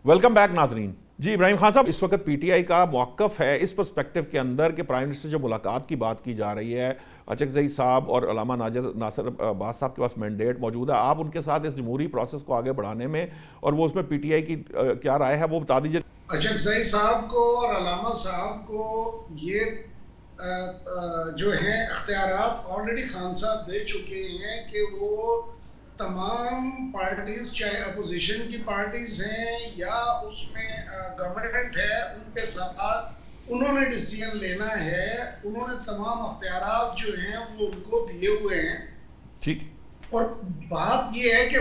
Welcome back ناظرین. جی ابراہیم خان صاحب, اس وقت پی ٹی آئی کا موقف ہے اس پرسپیکٹو کے اندر کہ پرائم منسٹر جو ملاقات کی بات کی جا رہی ہے, اچکزئی صاحب اور علامہ ناصر عباس صاحب کے پاس مینڈیٹ موجود ہے, آپ ان کے ساتھ اس جمہوری پروسیس کو آگے بڑھانے میں, اور وہ اس میں پی ٹی آئی کی کیا رائے ہے وہ بتا دیجیے. اچکزئی صاحب کو اور علامہ صاحب کو یہ جو ہیں اختیارات آلریڈی خان صاحب دے چکے ہیں کہ وہ تمام پارٹیز, چاہے اپوزیشن کی پارٹیز ہیں یا اس میں گورنمنٹ ہے, ان کے ساتھ انہوں نے ڈیسیژن لینا ہے. انہوں نے تمام اختیارات جو ہیں وہ ان کو دیے ہوئے ہیں. ٹھیک. اور بات یہ ہے کہ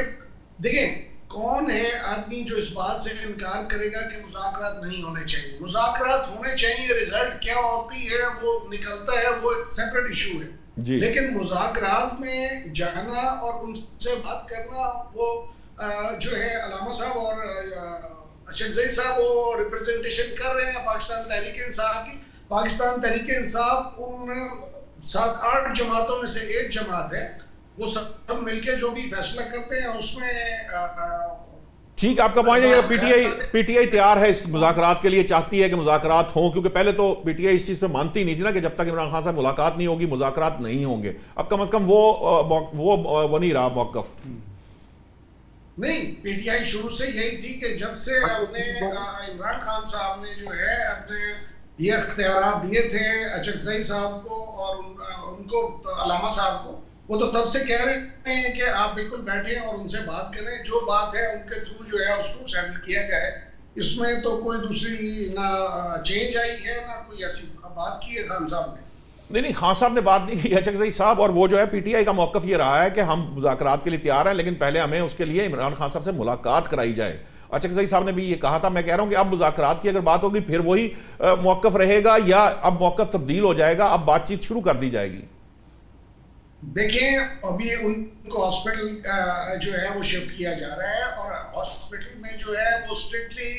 دیکھیں کون ہے آدمی جو اس بات سے انکار کرے گا کہ مذاکرات نہیں ہونے چاہیے. مذاکرات ہونے چاہیے, رزلٹ کیا ہوتی ہے وہ نکلتا ہے, وہ ایک سیپریٹ ایشو ہے. لیکن مذاکرات میں جانا اور ان سے بات کرنا, وہ جو ہے علامہ صاحب اور اچکزئی صاحب وہ ریپرزنٹیشن کر رہے ہیں پاکستان تحریک انصاف کی. پاکستان تحریک انصاف ان 7-8 جماعتوں میں سے ایک جماعت ہے, وہ سب مل کے جو بھی فیصلہ کرتے ہیں اس میں. ٹھیک, آپ کا پوائنٹ ہے پی ٹی آئی تیار ہے اس مذاکرات کے لیے, چاہتی ہے کہ مذاکرات ہوں, کیونکہ پہلے تو پی ٹی آئی اس چیز پہ مانتی نہیں تھی نا کہ جب تک عمران خان صاحب ملاقات نہیں ہوگی مذاکرات نہیں ہوں گے. اب کم از کم وہ نہیں رہا موقف. نہیں, پی ٹی آئی شروع سے یہی تھی کہ جب سے اپنے عمران خان صاحب نے جو ہے اپنے یہ اختیارات دیے تھے اچکزئی صاحب کو اور ان کو علامہ صاحب کو, وہ تو تب سے کہہ رہے ہیں کہ آپ بالکل بیٹھیں اور ان سے بات کریں, جو بات ہے ان کے تھرو جو ہے اس کو سیٹل کیا جائے. اس میں تو کوئی دوسری نہ چینج آئی ہے نہ کوئی ایسی بات کی ہے خان صاحب نے. نہیں, خان صاحب نے بات نہیں کی, اچکزئی صاحب, اور وہ جو ہے پی ٹی آئی کا موقف یہ رہا ہے کہ ہم مذاکرات کے لیے تیار ہیں, لیکن پہلے ہمیں اس کے لیے عمران خان صاحب سے ملاقات کرائی جائے. اچکزئی صاحب نے بھی یہ کہا تھا. میں کہہ رہا ہوں کہ اب مذاکرات کی اگر بات ہوگی پھر وہی موقف رہے گا یا اب موقف تبدیل ہو جائے گا, اب بات چیت شروع کر دی جائے گی. دیکھیں ابھی ان کو ہاسپٹل جو ہے وہ شفٹ کیا جا رہا ہے, اور ہاسپٹل میں جو ہے وہ اسٹرکٹلی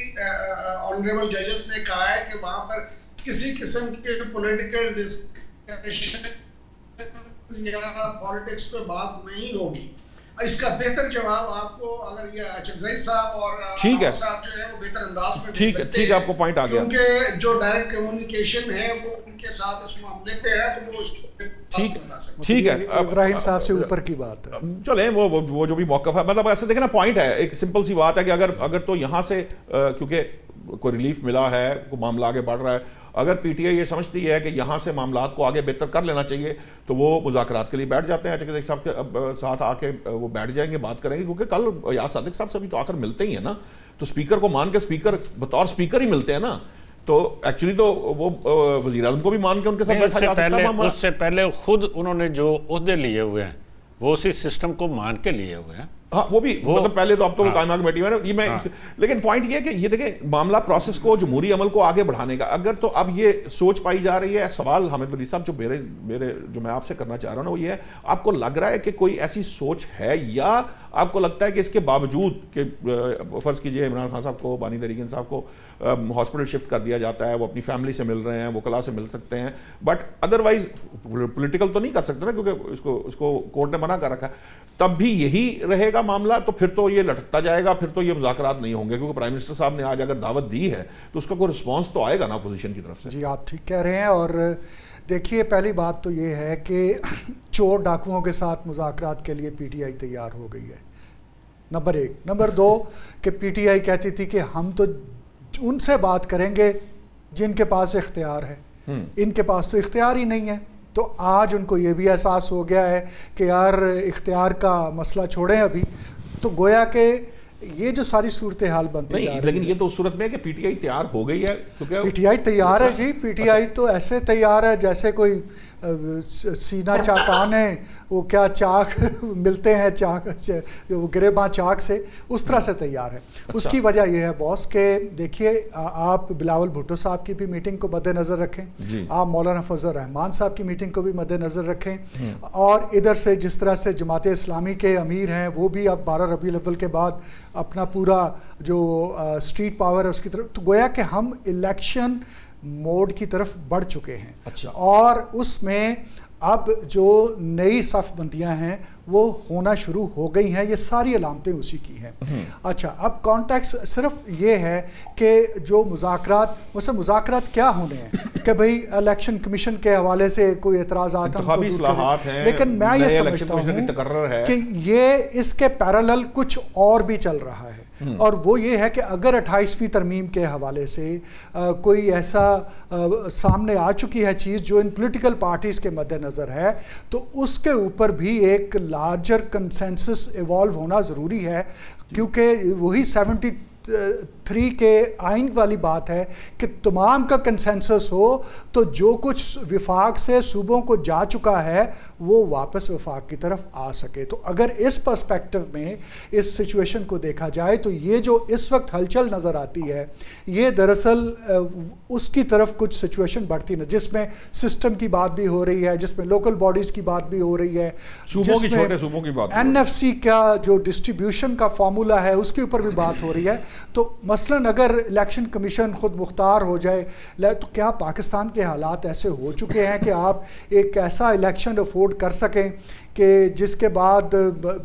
آنریبل ججز نے کہا ہے کہ وہاں پر کسی قسم کے پولیٹیکل ڈسکشن یا پالیٹکس پہ بات نہیں ہوگی. اس کا بہتر جواب آپ کو اگر یہ اچکزئی صاحب اور صاحب جو ہے وہ بہتر انداز میں دے سکتے ہیں, آپ کو پوائنٹ آ گیا, کیونکہ جو ڈائریکٹ کمیونیکیشن ہے وہ ان کے ساتھ اس معاملے پہ ہے, تو وہ اس کو ٹھیک ہے. ابراہیم صاحب سے اوپر کی بات ہے, چلیں وہ جو بھی موقف ہے, مطلب ایسے دیکھنا پوائنٹ ہے, ایک سمپل سی بات ہے کہ اگر تو یہاں سے کیونکہ کوئی ریلیف ملا ہے, کوئی معاملہ آگے بڑھ رہا ہے, اگر پی ٹی آئی یہ سمجھتی ہے کہ یہاں سے معاملات کو آگے بہتر کر لینا چاہیے تو وہ مذاکرات کے لیے بیٹھ جاتے ہیں. اچکزئی صاحب کے ساتھ آ کے وہ بیٹھ جائیں گے, بات کریں گے, کیونکہ کل یاز صادق صاحب سے بھی تو آخر ملتے ہی ہیں نا, تو اسپیکر کو مان کے اسپیکر بطور اسپیکر ہی ملتے ہیں نا, تو ایکچولی تو وہ وزیر اعظم کو بھی مان کے ان کے ساتھ بیٹھا جا سکتا ہے. اس سے پہلے خود انہوں نے جو عہدے لیے ہوئے ہیں وہ اسی سسٹم کو مان کے لیے ہوئے ہیں. ہاں وہ بھی مطلب پہلے تو اب تو وہ کائمہ کمیٹی میں یہ میں, لیکن پوائنٹ یہ ہے کہ یہ دیکھیں معاملہ پروسیس کو جمہوری عمل کو آگے بڑھانے کا اگر تو اب یہ سوچ پائی جا رہی ہے. سوال حامد ولی صاحب جو میں آپ سے کرنا چاہ رہا ہوں نا وہ یہ ہے, آپ کو لگ رہا ہے کہ کوئی ایسی سوچ ہے, یا آپ کو لگتا ہے کہ اس کے باوجود کہ فرض کیجئے عمران خان صاحب کو, بانی تحریک انصاف کو ہاسپٹل شفٹ کر دیا جاتا ہے, وہ اپنی فیملی سے مل رہے ہیں, وکلاء سے مل سکتے ہیں, بٹ ادروائز پولیٹیکل تو نہیں کر سکتے نا کیونکہ اس کو کورٹ نے منع کر رکھا ہے, تب بھی یہی رہے گا معاملہ, تو پھر تو یہ لٹکتا جائے گا, پھر تو یہ مذاکرات نہیں ہوں گے, کیونکہ پرائم منسٹر صاحب نے آج اگر دعوت دی ہے تو اس کا کوئی رسپانس تو آئے گا نا اپوزیشن کی طرف سے. جی آپ ٹھیک کہہ رہے ہیں, اور دیکھیے پہلی بات تو یہ ہے کہ چور ڈاکوؤں کے ساتھ مذاکرات کے لیے پی ٹی آئی تیار ہو گئی ہے, نمبر 1. نمبر 2 کہ پی ٹی آئی کہتی تھی کہ ہم تو ان سے بات کریں گے جن کے پاس اختیار ہے, ان کے پاس تو اختیار ہی نہیں ہے. تو آج ان کو یہ بھی احساس ہو گیا ہے کہ یار اختیار کا مسئلہ چھوڑیں ابھی, تو گویا کہ یہ جو ساری صورتحال بنتی ہے. لیکن یہ تو اس صورت میں ہے کہ پی ٹی آئی تیار ہو گئی ہے, کیونکہ پی ٹی آئی تیار ہے. جی پی ٹی آئی تو ایسے تیار ہے جیسے کوئی سینہ چاکان ہے, وہ کیا چاک ملتے ہیں چاک وہ گریباں چاک سے, اس طرح سے تیار ہے. اس کی وجہ یہ ہے باس کہ دیکھیے آپ بلاول بھٹو صاحب کی بھی میٹنگ کو مد نظر رکھیں, آپ مولانا فضل الرحمان صاحب کی میٹنگ کو بھی مد نظر رکھیں, اور ادھر سے جس طرح سے جماعت اسلامی کے امیر ہیں وہ بھی اب 12 ربیع الاول کے بعد اپنا پورا جو اسٹریٹ پاور ہے اس کی طرف, تو گویا کہ ہم الیکشن موڈ کی طرف بڑھ چکے ہیں. اور اس میں اب جو نئی صف بندیاں ہیں وہ ہونا شروع ہو گئی ہیں. یہ ساری علامتیں اسی کی ہیں. اچھا اب کانٹیکس صرف یہ ہے کہ جو مذاکرات کیا ہونے ہیں کہ بھئی الیکشن کمیشن کے حوالے سے کوئی اعتراضات ہیں, لیکن میں یہ سمجھتا ہوں کہ یہ اس کے پیرالل کچھ اور بھی چل رہا ہے, اور وہ یہ ہے کہ اگر 28ویں ترمیم کے حوالے سے کوئی ایسا سامنے آ چکی ہے چیز جو ان پولیٹیکل پارٹیز کے مد نظر ہے, تو اس کے اوپر بھی ایک لارجر کنسنسس ایوالو ہونا ضروری ہے, کیونکہ وہی 73 کے آئین والی بات ہے کہ تمام کا کنسنسس ہو تو جو کچھ وفاق سے صوبوں کو جا چکا ہے وہ واپس وفاق کی طرف آ سکے. تو اگر اس پرسپیکٹو میں اس سچویشن کو دیکھا جائے تو یہ جو اس وقت ہلچل نظر آتی ہے یہ دراصل اس کی طرف کچھ سچویشن بڑھتی ہے جس میں سسٹم کی بات بھی ہو رہی ہے, جس میں لوکل باڈیز کی بات بھی ہو رہی ہے, صوبوں کی چھوٹے صوبوں کی بات, NFC کا جو ڈسٹریبیوشن کا فارمولا ہے اس کے اوپر بھی بات ہو رہی ہے. تو مثلاً اگر الیکشن کمیشن خود مختار ہو جائے تو کیا پاکستان کے حالات ایسے ہو چکے ہیں کہ آپ ایک ایسا الیکشن افورڈ کر سکیں کہ جس کے بعد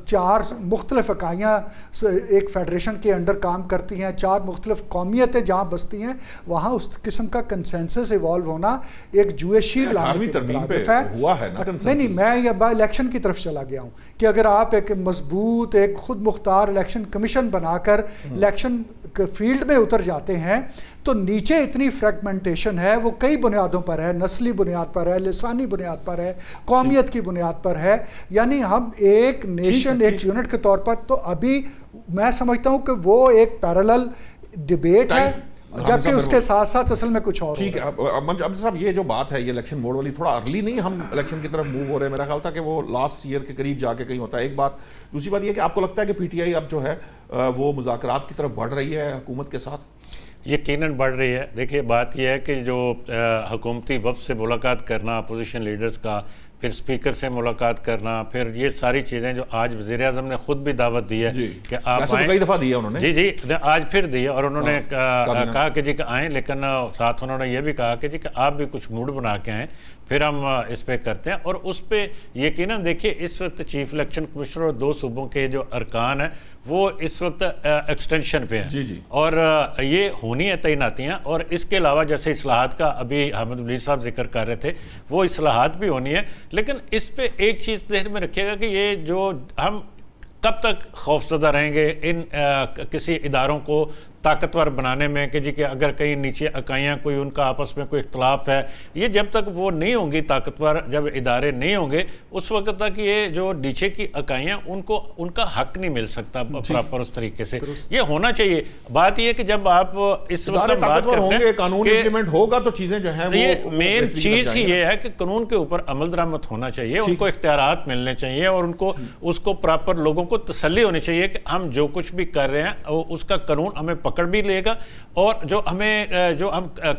4 مختلف اکائیاں ایک فیڈریشن کے انڈر کام کرتی ہیں, 4 مختلف قومیتیں جہاں بستی ہیں وہاں اس قسم کا کنسنسس ایوالو ہونا ایک جوئے شیر لانے کے مترادف ہے. نہیں میں یہ الیکشن کی طرف چلا گیا ہوں کہ اگر آپ ایک مضبوط ایک خود مختار الیکشن کمیشن بنا کر الیکشن فیلڈ میں اتر جاتے ہیں تو نیچے اتنی فریگمنٹیشن ہے, وہ کئی بنیادوں پر ہے, نسلی بنیاد پر ہے, لسانی بنیاد پر ہے, قومیت کی بنیاد پر ہے, یعنی ہم ایک نیشن ایک یونٹ کے طور پر. تو ابھی میں سمجھتا ہوں کہ وہ ایک پیرالل ڈیبیٹ ہے جبکہ اس کے ساتھ ساتھ اصل میں کچھ اور. ٹھیک ہے اب صاحب یہ جو بات ہے یہ الیکشن موڈ والی تھوڑا ارلی نہیں ہم الیکشن کی طرف موو ہو رہے ہیں, میرا خیال تھا کہ وہ لاسٹ ایئر کے قریب جا کے کہیں ہوتا ہے. ایک بات, دوسری بات یہ کہ آپ کو لگتا ہے کہ PTI اب جو ہے وہ مذاکرات کی طرف بڑھ رہی ہے حکومت کے ساتھ؟ یقیناً بڑھ رہی ہے. دیکھیے بات یہ ہے کہ جو حکومتی وفد سے ملاقات کرنا, اپوزیشن لیڈرز کا, پھر اسپیکر سے ملاقات کرنا, پھر یہ ساری چیزیں جو آج وزیر اعظم نے خود بھی دعوت دی ہے کہ آپ آئیں, کئی دفعہ دی ہے انہوں نے, جی آج پھر دی ہے, اور انہوں نے کہا کہ جی کہ آئیں, لیکن ساتھ انہوں نے یہ بھی کہا کہ جی کہ آپ بھی کچھ موڈ بنا کے آئیں, پھر ہم اس پہ کرتے ہیں. اور اس پہ یقیناً دیکھیے اس وقت چیف الیکشن کمشنر اور 2 صوبوں کے جو ارکان ہیں وہ اس وقت ایکسٹینشن پہ ہیں, اور یہ ہونی ہے تعیناتیاں. اور اس کے علاوہ جیسے اصلاحات کا ابھی حامد ولی صاحب ذکر کر رہے تھے, وہ اصلاحات بھی ہونی ہے. لیکن اس پہ ایک چیز ذہن میں رکھیے گا کہ یہ جو ہم کب تک خوفزدہ رہیں گے ان کسی اداروں کو طاقتور بنانے میں کہ جی کہ اگر کہیں نیچے اکائیاں کوئی ان کا آپس میں کوئی اختلاف ہے, یہ جب تک وہ نہیں ہوں گی طاقتور, جب ادارے نہیں ہوں گے اس وقت تک یہ جو نیچے کی اکائیاں ان کو ان کا حق نہیں مل سکتا پراپر اس طریقے سے. یہ ہونا چاہیے. بات یہ ہے کہ جب آپ اس وقت بات کرتے ہیں قانون امپلیمنٹ ہوگا تو چیزیں جو ہیں یہ مین چیز ہی یہ ہے کہ قانون کے اوپر عمل درآمد ہونا چاہیے, ان کو اختیارات ملنے چاہیے, اور ان کو اس کو پراپر لوگوں کو تسلی ہونی چاہیے کہ ہم جو کچھ بھی کر رہے ہیں اس کا قانون ہمیں پکڑ بھی لے گا, اور جو ہم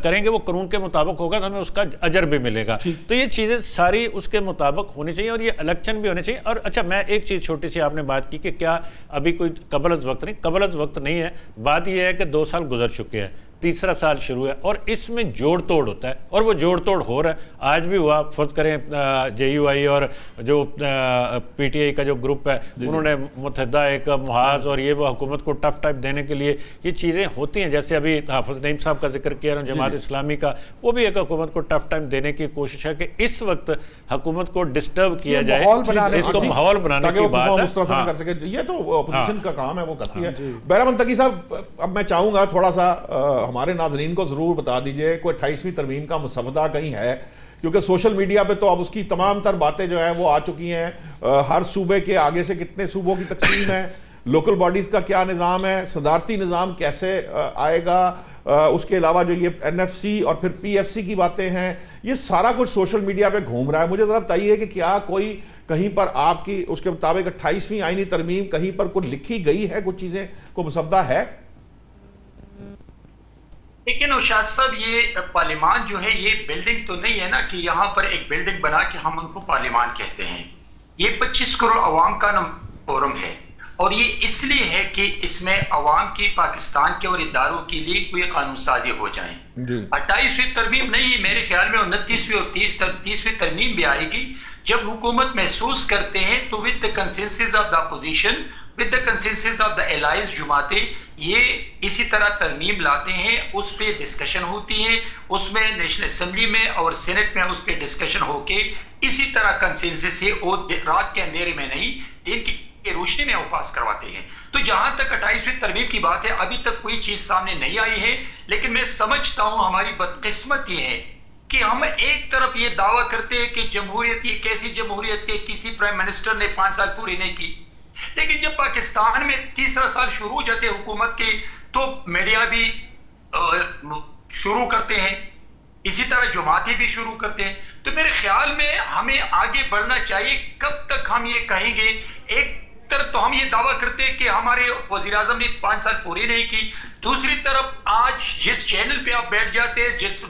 کریں گے وہ قانون کے مطابق ہوگا تو ہمیں اس کا اجر بھی ملے گا. تو یہ چیزیں ساری اس کے مطابق ہونی چاہیے, اور یہ الیکشن بھی ہونے چاہیے. اور اچھا میں ایک چیز چھوٹی سی, آپ نے بات کی کہ کیا ابھی کوئی قبل از وقت نہیں, قبل از وقت نہیں ہے. بات یہ ہے کہ 2 سال گزر چکے ہیں, 3را سال شروع ہے, اور اس میں جوڑ توڑ ہوتا ہے, اور وہ جوڑ توڑ ہو رہا ہے. آج بھی ہوا, فرض کریں JUI اور جو PTI کا جو گروپ ہے انہوں نے متحدہ ایک محاذ اور یہ وہ حکومت کو ٹف ٹائپ دینے کے لیے یہ چیزیں ہوتی ہیں. جیسے ابھی حافظ نعیم صاحب کا ذکر کیا, جماعت اسلامی کا, وہ بھی ایک حکومت کو ٹف ٹائم دینے کی کوشش ہے کہ اس وقت حکومت کو ڈسٹرب کیا جائے, اس کو ماحول بنانے کی بات ہے. یہ تو اپوزیشن کا کام ہے, وہ کرتی ہے. بہرحال منتقی صاحب, اب میں چاہوں گا تھوڑا سا ہمارے ناظرین کو ضرور بتا دیجئے کوئی 28ویں ترمیم کا مسودہ کہیں ہے, کیونکہ سوشل میڈیا پہ تو اب اس کی تمام تر باتیں جو ہیں وہ آ چکی ہیں. ہر صوبے کے آگے سے کتنے صوبوں کی تقسیم ہے, لوکل باڈیز کا کیا نظام ہے, صدارتی نظام کیسے آئے گا, اس کے علاوہ جو یہ NFC اور پھر PFC کی باتیں ہیں, یہ سارا کچھ سوشل میڈیا پہ گھوم رہا ہے. مجھے ذرا بتائیے کہ کیا کوئی کہیں پر آپ کی اس کے مطابق 28ویں آئینی ترمیم کہیں پر کوئی لکھی گئی ہے, کچھ چیزیں کو مسودہ ہے؟ لیکن ارشاد صاحب یہ پارلیمان جو ہے یہ بلڈنگ تو نہیں ہے نا کہ یہاں پر ایک بلڈنگ بنا کے ہم ان کو پارلیمان کہتے ہیں. یہ 25 کروڑ عوام کا فورم ہے, اور یہ اس لیے ہے کہ اس میں عوام کی، پاکستان کے اور اداروں کے لیے کوئی قانون سازی ہو جائیں. 28ویں ترمیم نہیں، میرے خیال میں 29ویں اور 30ویں ترمیم بھی آئے گی. جب حکومت محسوس کرتے ہیں تو with the consensus of the opposition, with the consensus of the allies جماعتیں یہ اسی طرح ترمیم لاتے ہیں، اس پہ ڈسکشن ہوتی ہے، اس میں نیشنل اسمبلی میں اور سینٹ میں اس پہ ڈسکشن ہو کے اسی طرح کنسنسس سے رات کے اندھیرے میں نہیں، دن کی روشنی میں وہ پاس کرواتے ہیں. تو جہاں تک 28ویں ترمیم کی بات ہے، ابھی تک کوئی چیز سامنے نہیں آئی ہے، لیکن میں سمجھتا ہوں ہماری بدقسمت یہ ہے کہ ہم ایک طرف یہ دعویٰ کرتے ہیں کہ جمہوریت ایک ایسی جمہوریت کے کسی پرائم منسٹر نے 5 سال پوری نہیں کی، لیکن جب پاکستان میں تیسرا سال شروع ہو جاتے حکومت کے تو میڈیا بھی شروع کرتے ہیں، اسی طرح جماعتیں بھی شروع کرتے ہیں. تو میرے خیال میں ہمیں آگے بڑھنا چاہیے. کب تک ہم یہ کہیں گے؟ ایک طرف تو ہم یہ دعویٰ کرتے ہیں کہ ہمارے وزیر اعظم نے 5 سال پوری نہیں کی، دوسری طرف آج جس چینل پہ آپ بیٹھ جاتے ہیں، جس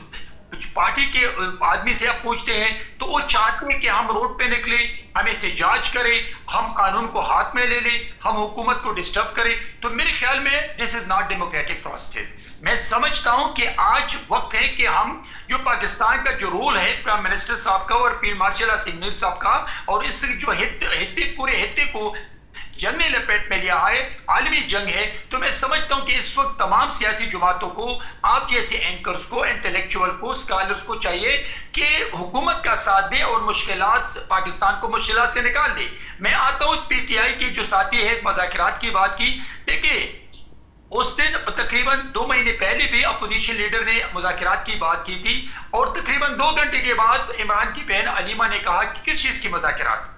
پارٹی کے آدمی سے آپ پوچھتے ہیں تو وہ چاہتے ہیں کہ ہم روڈ پہ نکلیں، ہم احتجاج کریں، ہم قانون کو ہاتھ میں لے لیں، ہم حکومت کو ڈسٹرب کریں. تو میرے خیال میں دس از ناٹ ڈیموکریٹک پروسیس. میں سمجھتا ہوں کہ آج وقت ہے کہ ہم جو پاکستان کا جو رول ہے پرائم منسٹر صاحب کا اور فیلڈ مارشل اسیم منیر صاحب کا، اور اس جو پورے خطے کو جنگ نے لپیٹ میں لیا ہے، عالمی جنگ ہے، تو میں سمجھتا ہوں کہ اس وقت تمام سیاسی جماعتوں کو، آپ جیسے اینکرز کو، انٹلیکچوئل کو، اسکالرز کو چاہیے کہ حکومت کا ساتھ دے اور مشکلات، پاکستان کو مشکلات سے نکال دے. میں آتا ہوں پی ٹی آئی کی جو ساتھی ہے مذاکرات کی بات کی، دیکھیے اس دن تقریباً 2 مہینے پہلے بھی اپوزیشن لیڈر نے مذاکرات کی بات کی تھی، اور تقریباً 2 گھنٹے کے بعد عمران کی بہن علیمہ نے کہا کہ کس چیز کی مذاکرات؟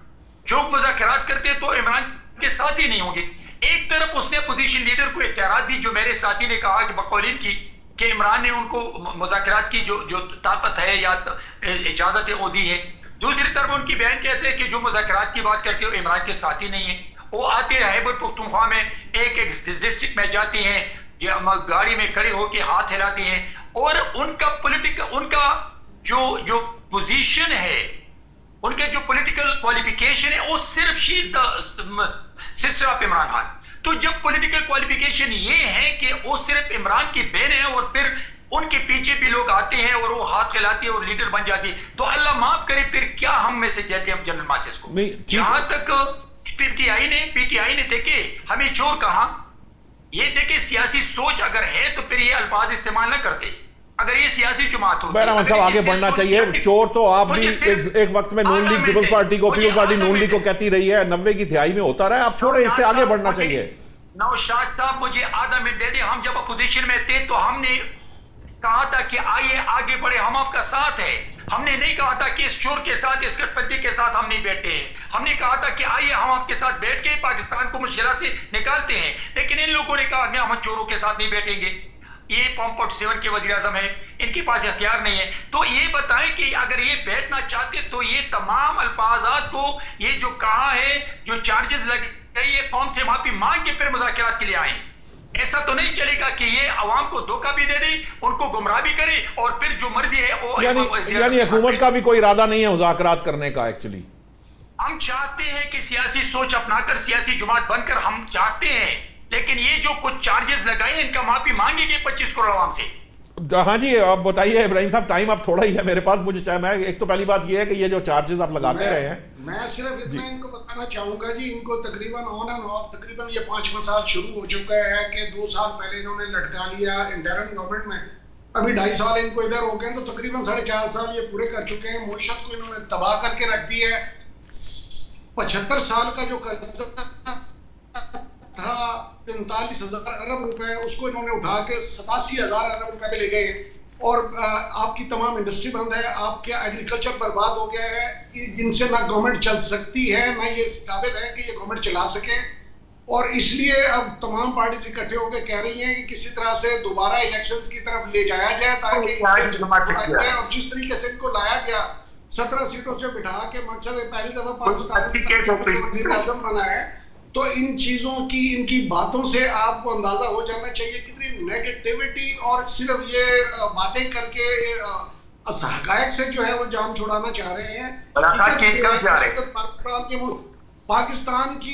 جو مذاکرات کرتے تو عمران کے ساتھ ہی نہیں ہوں گے. ایک طرف اس نے اپوزیشن لیڈر کو اختیارات دی، جو میرے ساتھی نے کہا کہ بقولین کی کہ عمران نے ان کو مذاکرات کی جو طاقت ہے یا اجازت ہے وہ دی ہے. دوسری طرف ان کی بہن کہتے ہیں کہ جو مذاکرات کی بات کرتے ہو عمران کے ساتھی نہیں ہیں. وہ آتے ہیں خیبر پختونخوا میں ایک ڈسٹرکٹ میں جاتی ہیں، گاڑی میں کھڑے ہو کے ہاتھ ہلاتی ہیں، اور ان کا جو پوزیشن ہے، ان کے جو پولیٹیکل کوالیفیکیشن ہے، وہ صرف she is the sister of Imran Khan. تو جب پولیٹیکل کوالیفیکیشن یہ ہے کہ وہ صرف عمران کی بہن ہے اور پھر ان کے پیچھے بھی لوگ آتے ہیں اور وہ ہاتھ کھلاتے ہیں اور لیڈر بن جاتے ہیں، تو اللہ معاف کرے پھر کیا ہم میں سے دیتے ہیں جنرل ماسس کو. جہاں تک پی ٹی آئی نے دیکھے ہمیں چور کہا، یہ دیکھے سیاسی سوچ اگر ہے تو پھر یہ الفاظ استعمال نہ کرتے. اگر یہ سیاسی جماعت ہوتی، بہرحال صاحب آگے بڑھنا چاہیے. چور تو آپ بھی ایک وقت میں نون لیگ پیپلز پارٹی کو، پیپل پارٹی نون لیگ کو کہتی رہی ہے، 90 کی دہائی میں ہوتا رہا ہے. آپ چھوڑے، اس سے آگے بڑھنا چاہیے. نوشاد صاحب مجھے آدھا منٹ دے دیں. ہم جب اپوزیشن میں تھے تو ہم نے کہا تھا کہ آئیے آگے بڑھے، ہم آپ کا ساتھ ہے. ہم نے نہیں کہا تھا کہ اس چور کے ساتھ، اس گٹھ پنجی کے ساتھ ہم نہیں بیٹھتے ہیں. ہم نے کہا تھا کہ آئیے ہم آپ کے ساتھ بیٹھ کے پاکستان کو مشکلات سے نکالتے ہیں. لیکن ان لوگوں نے کہا کہ ہم چوروں کے ساتھ نہیں بیٹھیں گے. یہ پامپورٹ 7 کے وزیر اعظم ہے، ان کے پاس اختیار نہیں ہے. تو یہ بتائیں کہ اگر یہ بیٹھنا چاہتے تو یہ تمام الفاظات کو، یہ جو کہا ہے، جو چارجز لگے، یہ قوم سے معافی مانگ کے پھر مذاکرات کے لیے آئیں. ایسا تو نہیں چلے گا کہ یہ عوام کو دھوکہ بھی دے دیں، ان کو گمراہ بھی کرے، اور پھر جو مرضی ہے وہ یعنی حکومت کا بھی کوئی ارادہ نہیں ہے مذاکرات کرنے کا. ایکچولی ہم چاہتے ہیں کہ سیاسی سوچ اپنا کر سیاسی جماعت بن کر ہم چاہتے ہیں، لیکن یہ جو کچھ چارجز لگائے ان کا معافی مانگیں گے 25 کروڑ عوام سے. ہاں جی آپ بتائیے ابراہیم صاحب، ٹائم اب تھوڑا ہی ہے میرے پاس. مجھے چاہے، میں ایک تو پہلی بات یہ ہے کہ یہ جو چارجز آپ لگاتے رہے ہیں، میں صرف اتنا ان کو بتانا چاہوں گا جی، ان کو تقریباً آن اینڈ آف تقریباً یہ 5 سال شروع ہو چکا ہے کہ 2 سال پہلے انہوں نے لٹکا لیا انٹرم گورنمنٹ میں، ابھی 2.5 سال ان کو ادھر ہو گئے، تو تقریباً 4.5 سال یہ پورے کر چکے ہیں. معیشت کو انہوں نے تباہ کر کے رکھ دی ہے. 75 سال کا جو قرض تھا 45,000 ارب روپے، اس کو انہوں نے اٹھا کے 87,000 ارب روپے پہ لے گئے. اور آپ کی تمام انڈسٹری بند ہے، آپ کا ایگریکلچر برباد ہو گیا ہے. جن سے نہ گورنمنٹ چل سکتی ہے، نہ یہ قابل ہے کہ یہ گورنمنٹ چلا سکے. اور اس لیے اب تمام پارٹیز اکٹھے ہو کے کہہ رہی ہیں کہ کسی طرح سے دوبارہ الیکشنز کی طرف لے جایا جائے، تاکہ اور جس طریقے سے ان کو لایا گیا 17 سیٹوں سے بٹھا کے، مقصد ہے پہلی دفعہ پاکستان اعظم بنا ہے. تو ان چیزوں کی، ان کی باتوں سے آپ کو اندازہ ہو جانا چاہیے کتنی نیگیٹیوٹی، اور صرف یہ باتیں کر کے حقائق سے جو ہے وہ جان چھڑانا چاہ رہے ہیں. پاکستان کی